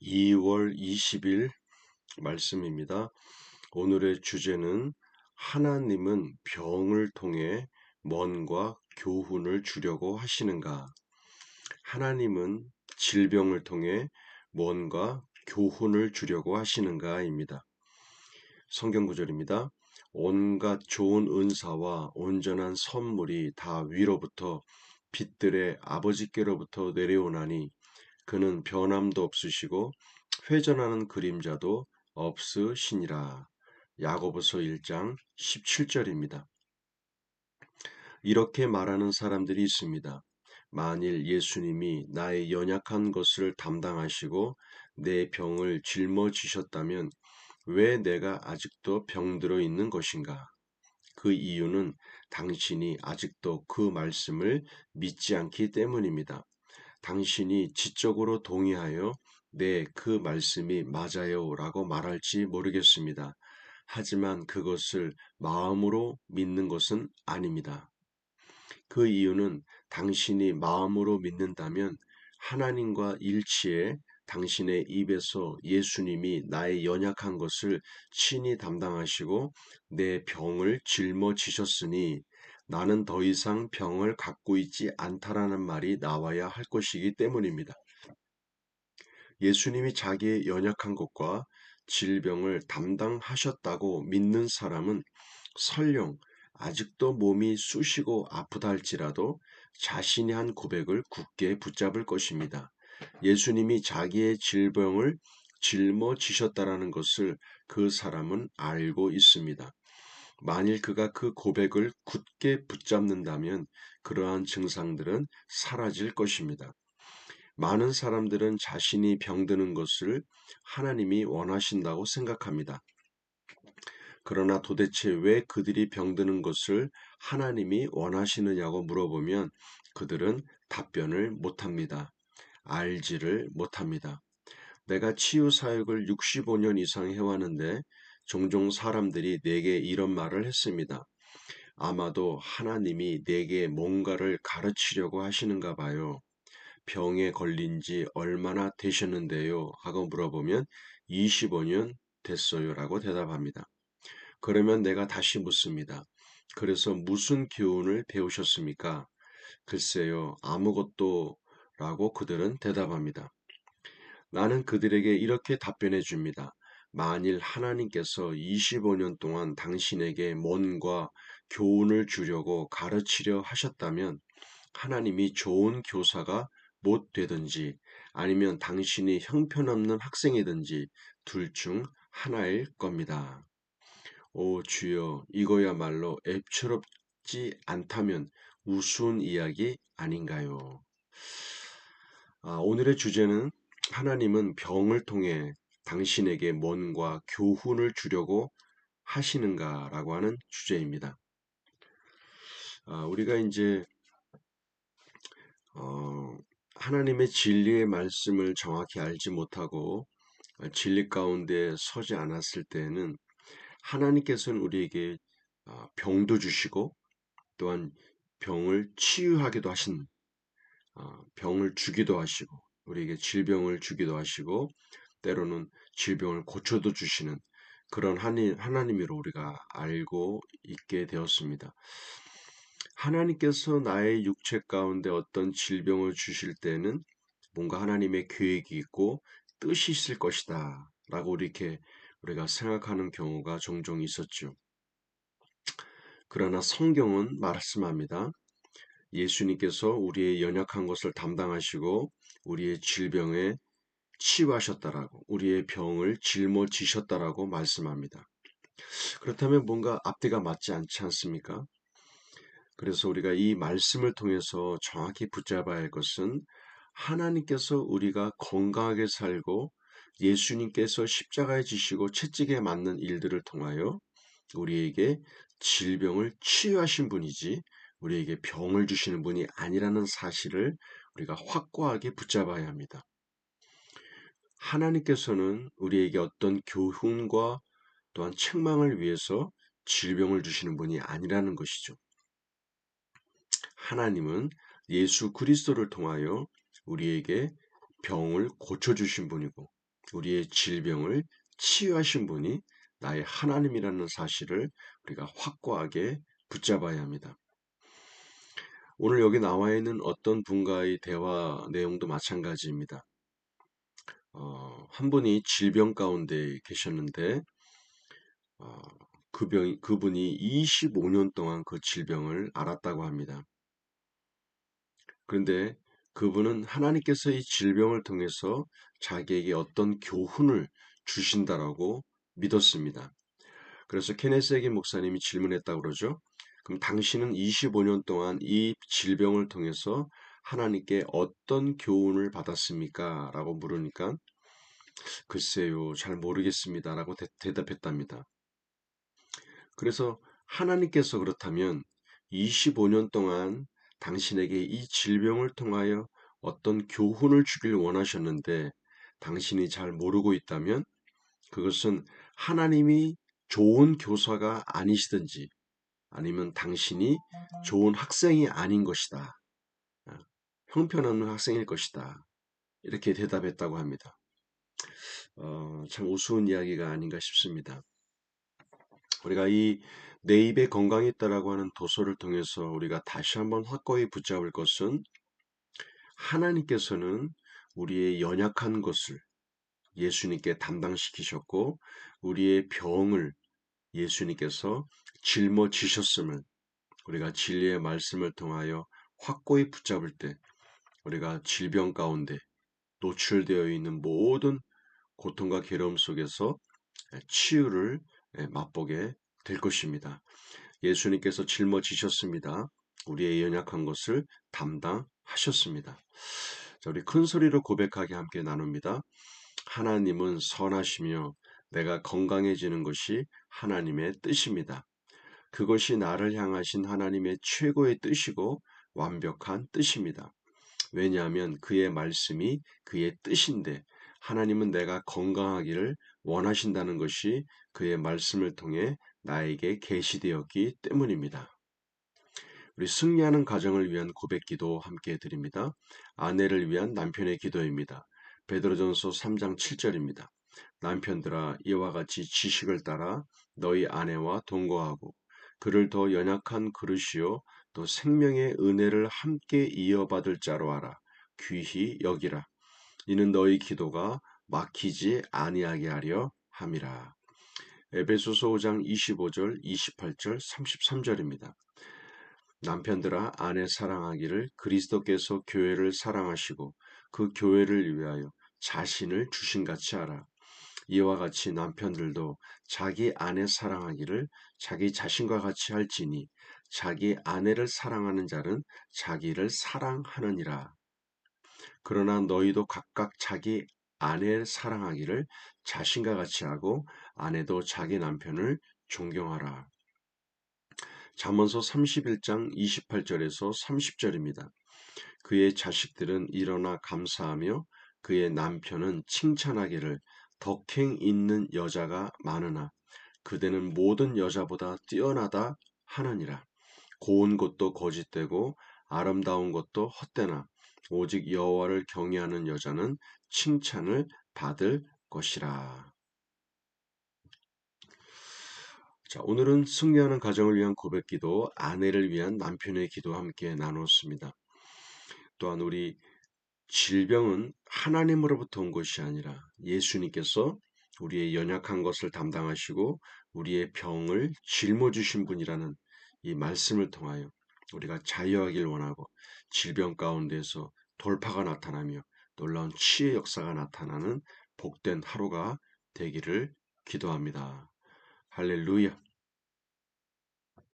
2월 20일 말씀입니다. 오늘의 주제는 하나님은 병을 통해 뭔가 교훈을 주려고 하시는가? 하나님은 질병을 통해 뭔가 교훈을 주려고 하시는가입니다. 성경 구절입니다. 온갖 좋은 은사와 온전한 선물이 다 위로부터 빛들의 아버지께로부터 내려오나니 그는 변함도 없으시고 회전하는 그림자도 없으시니라. 야고보서 1장 17절입니다. 이렇게 말하는 사람들이 있습니다. 만일 예수님이 나의 연약한 것을 담당하시고 내 병을 짊어지셨다면 왜 내가 아직도 병들어 있는 것인가? 그 이유는 당신이 아직도 그 말씀을 믿지 않기 때문입니다. 당신이 지적으로 동의하여 네, 그 말씀이 맞아요 라고 말할지 모르겠습니다. 하지만 그것을 마음으로 믿는 것은 아닙니다. 그 이유는 당신이 마음으로 믿는다면 하나님과 일치해 당신의 입에서 예수님이 나의 연약한 것을 친히 담당하시고 내 병을 짊어지셨으니 나는 더 이상 병을 갖고 있지 않다라는 말이 나와야 할 것이기 때문입니다. 예수님이 자기의 연약한 것과 질병을 담당하셨다고 믿는 사람은 설령 아직도 몸이 쑤시고 아프다 할지라도 자신이 한 고백을 굳게 붙잡을 것입니다. 예수님이 자기의 질병을 짊어지셨다라는 것을 그 사람은 알고 있습니다. 만일 그가 그 고백을 굳게 붙잡는다면 그러한 증상들은 사라질 것입니다. 많은 사람들은 자신이 병드는 것을 하나님이 원하신다고 생각합니다. 그러나 도대체 왜 그들이 병드는 것을 하나님이 원하시느냐고 물어보면 그들은 답변을 못합니다. 알지를 못합니다. 내가 치유 사역을 65년 이상 해왔는데 종종 사람들이 내게 이런 말을 했습니다. 아마도 하나님이 내게 뭔가를 가르치려고 하시는가 봐요. 병에 걸린 지 얼마나 되셨는데요? 하고 물어보면 25년 됐어요 라고 대답합니다. 그러면 내가 다시 묻습니다. 그래서 무슨 교훈을 배우셨습니까? 글쎄요, 아무것도 라고 그들은 대답합니다. 나는 그들에게 이렇게 답변해 줍니다. 만일 하나님께서 25년 동안 당신에게 뭔가 교훈을 주려고 가르치려 하셨다면 하나님이 좋은 교사가 못 되든지 아니면 당신이 형편없는 학생이든지 둘 중 하나일 겁니다. 오 주여, 이거야말로 애처롭지 않다면 우스운 이야기 아닌가요? 오늘의 주제는 하나님은 병을 통해 당신에게 뭔가 교훈을 주려고 하시는가라고 하는 주제입니다. 우리가 이제 하나님의 진리의 말씀을 정확히 알지 못하고 진리 가운데 서지 않았을 때에는 하나님께서는 우리에게 병도 주시고 또한 병을 치유하기도 하신 병을 주기도 하시고 우리에게 질병을 주기도 하시고 때로는 질병을 고쳐도 주시는 그런 하나님으로 우리가 알고 있게 되었습니다. 하나님께서 나의 육체 가운데 어떤 질병을 주실 때는 뭔가 하나님의 계획이 있고 뜻이 있을 것이다 라고 이렇게 우리가 생각하는 경우가 종종 있었죠. 그러나 성경은 말씀합니다. 예수님께서 우리의 연약한 것을 담당하시고 우리의 질병에 치유하셨다라고 우리의 병을 짊어지셨다라고 말씀합니다. 그렇다면 뭔가 앞뒤가 맞지 않지 않습니까? 그래서 우리가 이 말씀을 통해서 정확히 붙잡아야 할 것은 하나님께서 우리가 건강하게 살고 예수님께서 십자가에 지시고 채찍에 맞는 일들을 통하여 우리에게 질병을 치유하신 분이지 우리에게 병을 주시는 분이 아니라는 사실을 우리가 확고하게 붙잡아야 합니다. 하나님께서는 우리에게 어떤 교훈과 또한 책망을 위해서 질병을 주시는 분이 아니라는 것이죠. 하나님은 예수 그리스도를 통하여 우리에게 병을 고쳐주신 분이고 우리의 질병을 치유하신 분이 나의 하나님이라는 사실을 우리가 확고하게 붙잡아야 합니다. 오늘 여기 나와 있는 어떤 분과의 대화 내용도 마찬가지입니다. 한 분이 질병 가운데 계셨는데 어, 그분이 25년 동안 그 질병을 앓았다고 합니다. 그런데 그분은 하나님께서 이 질병을 통해서 자기에게 어떤 교훈을 주신다라고 믿었습니다. 그래서 케네스에게 목사님이 질문했다고 그러죠. 그럼 당신은 25년 동안 이 질병을 통해서 하나님께 어떤 교훈을 받았습니까? 라고 물으니까 글쎄요, 잘 모르겠습니다라고 대답했답니다. 그래서 하나님께서 그렇다면 25년 동안 당신에게 이 질병을 통하여 어떤 교훈을 주길 원하셨는데 당신이 잘 모르고 있다면 그것은 하나님이 좋은 교사가 아니시든지 아니면 당신이 좋은 학생이 아닌 것이다. 아, 형편없는 학생일 것이다. 이렇게 대답했다고 합니다. 참 우스운 이야기가 아닌가 싶습니다. 우리가 이 내 입에 건강이 있다라고 하는 도서를 통해서 우리가 다시 한번 확고히 붙잡을 것은 하나님께서는 우리의 연약한 것을 예수님께 담당시키셨고 우리의 병을 예수님께서 짊어지셨음을 우리가 진리의 말씀을 통하여 확고히 붙잡을 때 우리가 질병 가운데 노출되어 있는 모든 고통과 괴로움 속에서 치유를 맛보게 될 것입니다. 예수님께서 짊어지셨습니다. 우리의 연약한 것을 담당하셨습니다. 자, 우리 큰 소리로 고백하게 함께 나눕니다. 하나님은 선하시며 내가 건강해지는 것이 하나님의 뜻입니다. 그것이 나를 향하신 하나님의 최고의 뜻이고 완벽한 뜻입니다. 왜냐하면 그의 말씀이 그의 뜻인데 하나님은 내가 건강하기를 원하신다는 것이 그의 말씀을 통해 나에게 계시되었기 때문입니다. 우리 승리하는 가정을 위한 고백기도 함께 드립니다. 아내를 위한 남편의 기도입니다. 베드로전서 3장 7절입니다. 남편들아 이와 같이 지식을 따라 너희 아내와 동거하고 그를 더 연약한 그릇이요 또 생명의 은혜를 함께 이어받을 자로 알아 귀히 여기라. 이는 너희 기도가 막히지 아니하게 하려 함이라. 에베소서 5장 25절, 28절, 33절입니다. 남편들아 아내 사랑하기를 그리스도께서 교회를 사랑하시고 그 교회를 위하여 자신을 주신같이 하라. 이와 같이 남편들도 자기 아내 사랑하기를 자기 자신과 같이 할지니 자기 아내를 사랑하는 자는 자기를 사랑하느니라. 그러나 너희도 각각 자기 아내를 사랑하기를 자신과 같이 하고 아내도 자기 남편을 존경하라. 잠언서 31장 28절에서 30절입니다. 그의 자식들은 일어나 감사하며 그의 남편은 칭찬하기를 덕행 있는 여자가 많으나 그대는 모든 여자보다 뛰어나다 하느니라. 고운 것도 거짓되고 아름다운 것도 헛되나 오직 여호와를 경외하는 여자는 칭찬을 받을 것이라. 자, 오늘은 승리하는 가정을 위한 고백기도, 아내를 위한 남편의 기도 함께 나눴습니다. 또한 우리 질병은 하나님으로부터 온 것이 아니라 예수님께서 우리의 연약한 것을 담당하시고 우리의 병을 짊어지신 분이라는 이 말씀을 통하여 우리가 자유하길 원하고 질병 가운데서 돌파가 나타나며 놀라운 치유의 역사가 나타나는 복된 하루가 되기를 기도합니다. 할렐루야.